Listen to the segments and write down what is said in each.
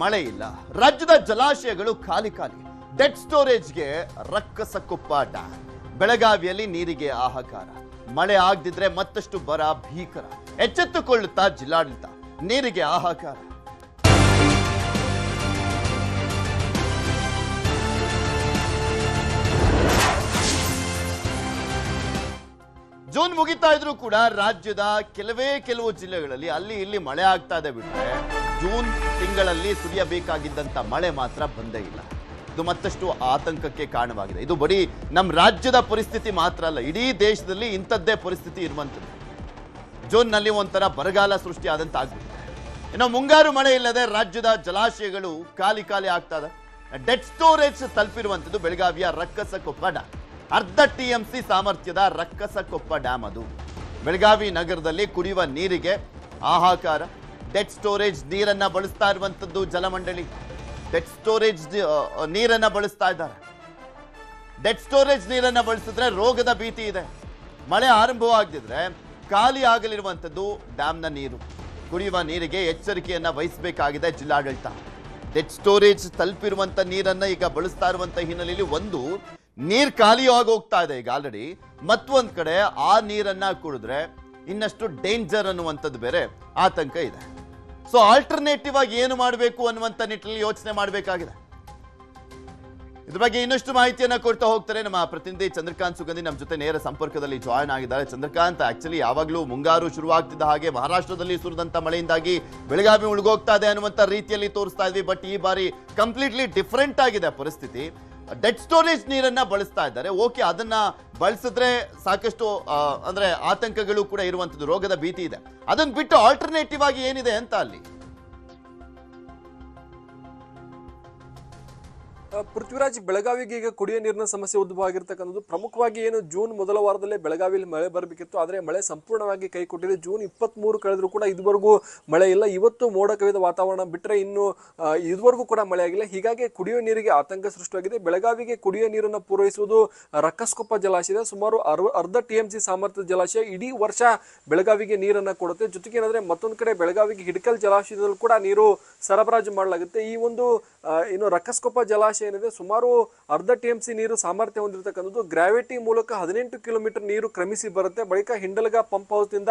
ಮಳೆ ಇಲ್ಲ. ರಾಜ್ಯದ ಜಲಾಶಯಗಳು ಖಾಲಿ ಖಾಲಿ. ಡೆಡ್ ಸ್ಟೋರೇಜ್ಗೆ ರಕ್ಕಸಕೊಪ್ಪ ಡ್ಯಾಮ್. ಬೆಳಗಾವಿಯಲ್ಲಿ ನೀರಿಗೆ ಹಾಹಾಕಾರ. ಮಳೆ ಆಗದಿದ್ರೆ ಮತ್ತಷ್ಟು ಬರ ಭೀಕರ. ಎಚ್ಚೆತ್ತುಕೊಳ್ಳುತ್ತಾ ಜಿಲ್ಲಾಡಳಿತ. ನೀರಿಗೆ ಹಾಹಾಕಾರ. ಜೂನ್ ಮುಗಿತಾ ಇದ್ರೂ ಕೂಡ ರಾಜ್ಯದ ಕೆಲವು ಜಿಲ್ಲೆಗಳಲ್ಲಿ ಅಲ್ಲಿ ಇಲ್ಲಿ ಮಳೆ ಆಗ್ತಾ ಇದೆ ಬಿಟ್ರೆ ಜೂನ್ ತಿಂಗಳಲ್ಲಿ ಸುರಿಯಬೇಕಾಗಿದ್ದಂತ ಮಳೆ ಮಾತ್ರ ಬಂದೇ ಇಲ್ಲ. ಇದು ಮತ್ತಷ್ಟು ಆತಂಕಕ್ಕೆ ಕಾರಣವಾಗಿದೆ. ಇದು ಬರೀ ನಮ್ಮ ರಾಜ್ಯದ ಪರಿಸ್ಥಿತಿ ಮಾತ್ರ ಅಲ್ಲ, ಇಡೀ ದೇಶದಲ್ಲಿ ಇಂಥದ್ದೇ ಪರಿಸ್ಥಿತಿ ಇರುವಂಥದ್ದು. ಜೂನ್ನಲ್ಲಿ ಒಂಥರ ಬರಗಾಲ ಸೃಷ್ಟಿ ಆದಂತ ಆಗ್ಬಿಟ್ಟಿದೆ. ಇನ್ನು ಮುಂಗಾರು ಮಳೆ ಇಲ್ಲದೆ ರಾಜ್ಯದ ಜಲಾಶಯಗಳು ಖಾಲಿ ಖಾಲಿ ಆಗ್ತಾ ಇದೆ. ಡೆಡ್ ಸ್ಟೋರೇಜ್ ತಲುಪಿರುವಂಥದ್ದು ಬೆಳಗಾವಿಯ ರಕ್ಕಸಕೊಪ್ಪ ಡ್ಯಾಮ್. ಅರ್ಧ TMC ಸಾಮರ್ಥ್ಯದ ರಕ್ಕಸಕೊಪ್ಪ ಡ್ಯಾಮ್ ಅದು. ಬೆಳಗಾವಿ ನಗರದಲ್ಲಿ ಕುಡಿಯುವ ನೀರಿಗೆ ಹಾಹಾಕಾರ. ಡೆಡ್ ಸ್ಟೋರೇಜ್ ನೀರನ್ನ ಬಳಸ್ತಾ ಇರುವಂತದ್ದು ಜಲಮಂಡಳಿ. ಡೆಡ್ ಸ್ಟೋರೇಜ್ ನೀರನ್ನ ಬಳಸ್ತಾ ಇದ್ದಾರೆ. ಡೆಡ್ ಸ್ಟೋರೇಜ್ ನೀರನ್ನ ಬಳಸಿದ್ರೆ ರೋಗದ ಭೀತಿ ಇದೆ. ಮಳೆ ಆರಂಭವಾಗಿದ್ರೆ ಖಾಲಿ ಆಗಲಿರುವಂತದ್ದು ಡ್ಯಾಮ್ನ ನೀರು. ಕುಡಿಯುವ ನೀರಿಗೆ ಎಚ್ಚರಿಕೆಯನ್ನ ವಹಿಸಬೇಕಾಗಿದೆ ಜಿಲ್ಲಾಡಳಿತ. ಡೆಡ್ ಸ್ಟೋರೇಜ್ ತಲುಪಿರುವಂತ ನೀರನ್ನ ಈಗ ಬಳಸ್ತಾ ಇರುವಂತ ಹಿನ್ನೆಲೆಯಲ್ಲಿ ಒಂದು ನೀರ್ ಖಾಲಿ ಹೋಗ್ತಾ ಇದೆ ಈಗ ಆಲ್ರೆಡಿ. ಮತ್ತೊಂದ್ ಕಡೆ ಆ ನೀರನ್ನ ಕುಡಿದ್ರೆ ಇನ್ನಷ್ಟು ಡೇಂಜರ್ ಅನ್ನುವಂಥದ್ದು ಬೇರೆ ಆತಂಕ ಇದೆ. ಸೊ ಆಲ್ಟರ್ನೇಟಿವ್ ಆಗಿ ಏನು ಮಾಡಬೇಕು ಅನ್ನುವಂಥ ನಿಟ್ಟಿನಲ್ಲಿ ಯೋಚನೆ ಮಾಡಬೇಕಾಗಿದೆ. ಇದ್ರ ಬಗ್ಗೆ ಇನ್ನಷ್ಟು ಮಾಹಿತಿಯನ್ನ ಕೊಡ್ತಾ ಹೋಗ್ತಾರೆ ನಮ್ಮ ಪ್ರತಿನಿಧಿ ಚಂದ್ರಕಾಂತ್ ಸುಗಂಧಿ. ನಮ್ಮ ಜೊತೆ ನೇರ ಸಂಪರ್ಕದಲ್ಲಿ ಜಾಯ್ನ್ ಆಗಿದ್ದಾರೆ. ಚಂದ್ರಕಾಂತ್, ಆಕ್ಚುಲಿ ಯಾವಾಗಲೂ ಮುಂಗಾರು ಶುರುವಾಗ್ತಿದ್ದ ಹಾಗೆ ಮಹಾರಾಷ್ಟ್ರದಲ್ಲಿ ಸುರಿದಂತ ಮಳೆಯಿಂದಾಗಿ ಬೆಳಗಾವಿ ಮುಳುಗೋಗ್ತಾ ಇದೆ ಅನ್ನುವಂಥ ರೀತಿಯಲ್ಲಿ ತೋರಿಸ್ತಾ ಇದ್ವಿ. ಬಟ್ ಈ ಬಾರಿ ಕಂಪ್ಲೀಟ್ಲಿ ಡಿಫ್ರೆಂಟ್ ಆಗಿದೆ ಪರಿಸ್ಥಿತಿ. ಡೆಡ್ ಸ್ಟೋರೇಜ್ ನೀರನ್ನ ಬಳಸ್ತಾ ಇದ್ದಾರೆ. ಓಕೆ, ಅದನ್ನ ಬಳಸಿದ್ರೆ ಸಾಕಷ್ಟು ಅಂದ್ರೆ ಆತಂಕಗಳು ಕೂಡ ಇರುವಂತದ್ದು, ರೋಗದ ಭೀತಿ ಇದೆ. ಅದನ್ನ ಬಿಟ್ಟು ಆಲ್ಟರ್ನೇಟಿವ್ ಆಗಿ ಏನಿದೆ ಅಂತ ಅಲ್ಲಿ ಪೃಥ್ವಿರಾಜ್, ಬೆಳಗಾವಿಗೆ ಈಗ ಕುಡಿಯೋ ನೀರಿನ ಸಮಸ್ಯೆ ಉದ್ಭವ ಆಗಿರ್ತಕ್ಕಂಥದ್ದು. ಪ್ರಮುಖವಾಗಿ ಏನು ಜೂನ್ ಮೊದಲ ವಾರದಲ್ಲೇ ಬೆಳಗಾವಿಯಲ್ಲಿ ಮಳೆ ಬರಬೇಕಿತ್ತು, ಆದರೆ ಮಳೆ ಸಂಪೂರ್ಣವಾಗಿ ಕೈ ಕೊಟ್ಟಿದೆ. ಜೂನ್ 23 ಕಳೆದರೂ ಕೂಡ ಇದುವರೆಗೂ ಮಳೆ ಇಲ್ಲ. ಇವತ್ತು ಮೋಡ ಕವಿದ ವಾತಾವರಣ ಬಿಟ್ಟರೆ ಇನ್ನು ಇದುವರೆಗೂ ಕೂಡ ಮಳೆ ಆಗಿಲ್ಲ. ಹೀಗಾಗಿ ಕುಡಿಯೋ ನೀರಿಗೆ ಆತಂಕ ಸೃಷ್ಟಿಯಾಗಿದೆ. ಬೆಳಗಾವಿಗೆ ಕುಡಿಯೋ ನೀರನ್ನು ಪೂರೈಸುವುದು ರಕ್ಕಸಕೊಪ್ಪ ಜಲಾಶಯ. ಸುಮಾರು ಅರ್ಧ TMC ಸಾಮರ್ಥ್ಯದ ಜಲಾಶಯ. ಇಡೀ ವರ್ಷ ಬೆಳಗಾವಿಗೆ ನೀರನ್ನು ಕೊಡುತ್ತೆ. ಜೊತೆಗೆ ಏನಂದ್ರೆ ಮತ್ತೊಂದು ಕಡೆ ಬೆಳಗಾವಿಗೆ ಹಿಡಕಲ್ ಜಲಾಶಯದಲ್ಲೂ ಕೂಡ ನೀರು ಸರಬರಾಜು ಮಾಡಲಾಗುತ್ತೆ. ಈ ಒಂದು ಏನು ರಕ್ಕಸಕೊಪ್ಪ ಜಲಾಶಯ ಏನಿದೆ ಸುಮಾರು ಅರ್ಧ TMC ನೀರು ಸಾಮರ್ಥ್ಯ ಹೊಂದಿರತಕ್ಕಂಥದ್ದು. ಗ್ರಾವಿಟಿ ಮೂಲಕ 18 ಕಿಲೋಮೀಟರ್ ನೀರು ಕ್ರಮಿಸಿ ಬರುತ್ತೆ. ಬಳಿಕ ಹಿಂಡಲಗ ಪಂಪ್ ಹೌಸ್ ನಿಂದ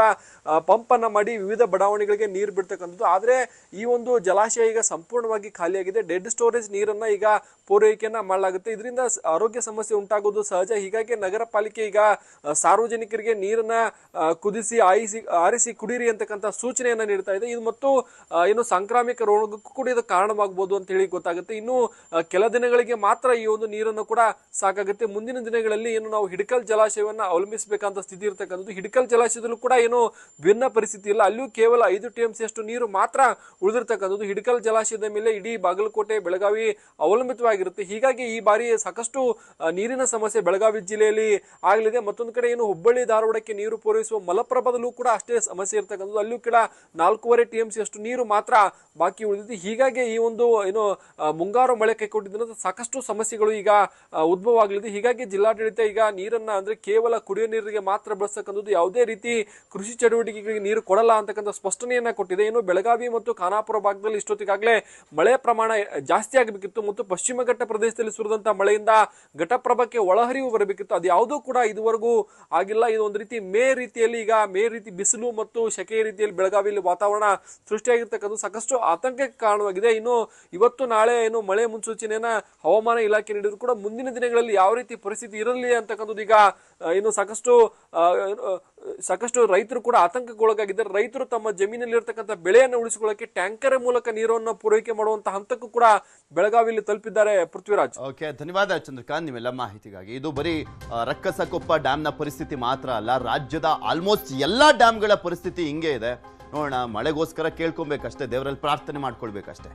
ಪಂಪ್ ಅನ್ನ ಮಾಡಿ ವಿವಿಧ ಬಡಾವಣೆಗಳಿಗೆ ನೀರು ಬಿಡ್ತಕ್ಕಂಥದ್ದು. ಆದ್ರೆ ಈ ಒಂದು ಜಲಾಶಯ ಈಗ ಸಂಪೂರ್ಣವಾಗಿ ಖಾಲಿಯಾಗಿದೆ. ಡೆಡ್ ಸ್ಟೋರೇಜ್ ನೀರನ್ನ ಈಗ ಪೂರೈಕೆಯನ್ನ ಮಾಡಲಾಗುತ್ತೆ. ಇದರಿಂದ ಆರೋಗ್ಯ ಸಮಸ್ಯೆ ಉಂಟಾಗೋದು ಸಹಜ. ಹೀಗಾಗಿ ನಗರ ಪಾಲಿಕೆ ಈಗ ಸಾರ್ವಜನಿಕರಿಗೆ ನೀರನ್ನ ಕುದಿಸಿ ಆರಿಸಿ ಕುಡೀರಿ ಅಂತಕ್ಕಂಥ ಸೂಚನೆಯನ್ನ ನೀಡ್ತಾ ಇದೆ. ಇದು ಮತ್ತು ಏನು ಸಾಂಕ್ರಾಮಿಕ ರೋಗಕ್ಕೂ ಕೂಡ ಇದು ಕಾರಣವಾಗಬಹುದು ಅಂತ ಹೇಳಿ ಗೊತ್ತಾಗುತ್ತೆ. ಇನ್ನು ಕೆಲ ದಿನಗಳಿಗೆ ಮಾತ್ರ ಈ ಒಂದು ನೀರನ್ನು ಕೂಡ ಸಾಕಾಗುತ್ತೆ. ಮುಂದಿನ ದಿನಗಳಲ್ಲಿ ಏನು ನಾವು ಹಿಡಕಲ್ ಜಲಾಶಯವನ್ನ ಅವಲಂಬಿಸಬೇಕಂತ ಸ್ಥಿತಿ ಇರತಕ್ಕಂಥದ್ದು. ಹಿಡಕಲ್ ಜಲಾಶಯದಲ್ಲೂ ಕೂಡ ಏನು ಭಿನ್ನ ಪರಿಸ್ಥಿತಿ ಇಲ್ಲ. ಅಲ್ಲಿಯೂ ಕೇವಲ 5 TMC ಅಷ್ಟು ನೀರು ಮಾತ್ರ ಉಳಿದಿರ್ತಕ್ಕಂಥದ್ದು. ಹಿಡಕಲ್ ಜಲಾಶಯದ ಮೇಲೆ ಇಡೀ ಬಾಗಲಕೋಟೆ, ಬೆಳಗಾವಿ ಅವಲಂಬಿತವಾಗಿರುತ್ತೆ. ಹೀಗಾಗಿ ಈ ಬಾರಿ ಸಾಕಷ್ಟು ನೀರಿನ ಸಮಸ್ಯೆ ಬೆಳಗಾವಿ ಜಿಲ್ಲೆಯಲ್ಲಿ ಆಗಲಿದೆ. ಮತ್ತೊಂದು ಕಡೆ ಏನು ಹುಬ್ಬಳ್ಳಿ ಧಾರವಾಡಕ್ಕೆ ನೀರು ಪೂರೈಸುವ ಮಲಪ್ರಭದಲ್ಲೂ ಕೂಡ ಅಷ್ಟೇ ಸಮಸ್ಯೆ ಇರ್ತಕ್ಕಂಥದ್ದು. ಅಲ್ಲಿಯೂ ಕೂಡ 4.5 TMC ಅಷ್ಟು ನೀರು ಮಾತ್ರ ಬಾಕಿ ಉಳಿದಿದೆ. ಹೀಗಾಗಿ ಈ ಒಂದು ಏನು ಮುಂಗಾರು ಮಳೆ ಕೈಕೊಟ್ಟಿದ್ದರಿಂದ ಸಾಕಷ್ಟು ಸಮಸ್ಯೆಗಳು ಈಗ ಉದ್ಭವ ಆಗಲಿದೆ. ಹೀಗಾಗಿ ಜಿಲ್ಲಾಡಳಿತ ಈಗ ನೀರನ್ನ ಅಂದ್ರೆ ಕೇವಲ ಕುಡಿಯೋ ನೀರಿಗೆ ಮಾತ್ರ ಬಳಸತಕ್ಕಂಥದ್ದು, ಯಾವುದೇ ರೀತಿ ಕೃಷಿ ಚಟುವಟಿಕೆಗಳಿಗೆ ನೀರು ಕೊಡಲ್ಲ ಅಂತಕ್ಕಂಥ ಸ್ಪಷ್ಟನೆಯನ್ನ ಕೊಟ್ಟಿದೆ. ಏನು ಬೆಳಗಾವಿ ಮತ್ತು ಖಾನಾಪುರ ಭಾಗದಲ್ಲಿ ಇಷ್ಟೊತ್ತಿಗಾಗಲೇ ಮಳೆ ಪ್ರಮಾಣ ಜಾಸ್ತಿ ಆಗಬೇಕಿತ್ತು ಮತ್ತು ಪಶ್ಚಿಮ ಘಟ್ಟ ಪ್ರದೇಶದಲ್ಲಿ ಸುರಿದಂತಹ ಮಳೆಯಿಂದ ಘಟಪ್ರಭಕ್ಕೆ ಒಳಹರಿವು ಬರಬೇಕಿತ್ತು. ಅದು ಯಾವುದೂ ಕೂಡ ಇದುವರೆಗೂ ಆಗಿಲ್ಲ. ಇದು ಒಂದು ರೀತಿ ಮೇ ರೀತಿ ಬಿಸಿಲು ಮತ್ತು ಶೆಕೆಯ ರೀತಿಯಲ್ಲಿ ಬೆಳಗಾವಿಯಲ್ಲಿ ವಾತಾವರಣ ಸೃಷ್ಟಿಯಾಗಿರ್ತಕ್ಕಂಥ ಸಾಕಷ್ಟು ಆತಂಕಕ್ಕೆ ಕಾರಣವಾಗಿದೆ. ಇನ್ನು ಇವತ್ತು ನಾಳೆ ಏನು ಮಳೆ ಮುನ್ಸೂಚನೆಯನ್ನ ಹವಾಮಾನ ಇಲಾಖೆ ನೀಡಿದ್ರು ಕೂಡ ಮುಂದಿನ ದಿನಗಳಲ್ಲಿ ಯಾವ ರೀತಿ ಪರಿಸ್ಥಿತಿ ಇರಲಿ ಅಂತಕ್ಕಂಥದ್ದು ಈಗ ಇನ್ನು ಸಾಕಷ್ಟು ರೈತರು ಕೂಡ ಆತಂಕಕ್ಕೊಳಗಾಗಿದ್ದಾರೆ. ರೈತರು ತಮ್ಮ ಜಮೀನಲ್ಲಿ ಇರತಕ್ಕಂಥ ಬೆಳೆಯನ್ನು ಉಳಿಸಿಕೊಳ್ಳಕ್ಕೆ ಟ್ಯಾಂಕರ್ ಮೂಲಕ ನೀರನ್ನು ಪೂರೈಕೆ ಮಾಡುವಂತಹ ಹಂತಕ್ಕೂ ಕೂಡ ಬೆಳಗಾವಿಯಲ್ಲಿ ತಲುಪಿದ್ದಾರೆ. ಪೃಥ್ವಿರಾಜ್, ಓಕೆ, ಧನ್ಯವಾದ ಚಂದ್ರಕಾಂತ್ ನಿಮ್ಮೆಲ್ಲ ಮಾಹಿತಿಗಾಗಿ. ಇದು ಬರೀ ರಕ್ಕಸಕೊಪ್ಪ ಡ್ಯಾಮ್ನ ಪರಿಸ್ಥಿತಿ ಮಾತ್ರ ಅಲ್ಲ, ರಾಜ್ಯದ ಆಲ್ಮೋಸ್ಟ್ ಎಲ್ಲಾ ಡ್ಯಾಮ್ಗಳ ಪರಿಸ್ಥಿತಿ ಹಿಂಗೆ ಇದೆ. ನೋಡೋಣ, ಮಳೆಗೋಸ್ಕರ ಕೇಳ್ಕೊಬೇಕಷ್ಟೇ, ದೇವರಲ್ಲಿ ಪ್ರಾರ್ಥನೆ ಮಾಡ್ಕೊಳ್ಬೇಕಷ್ಟೇ.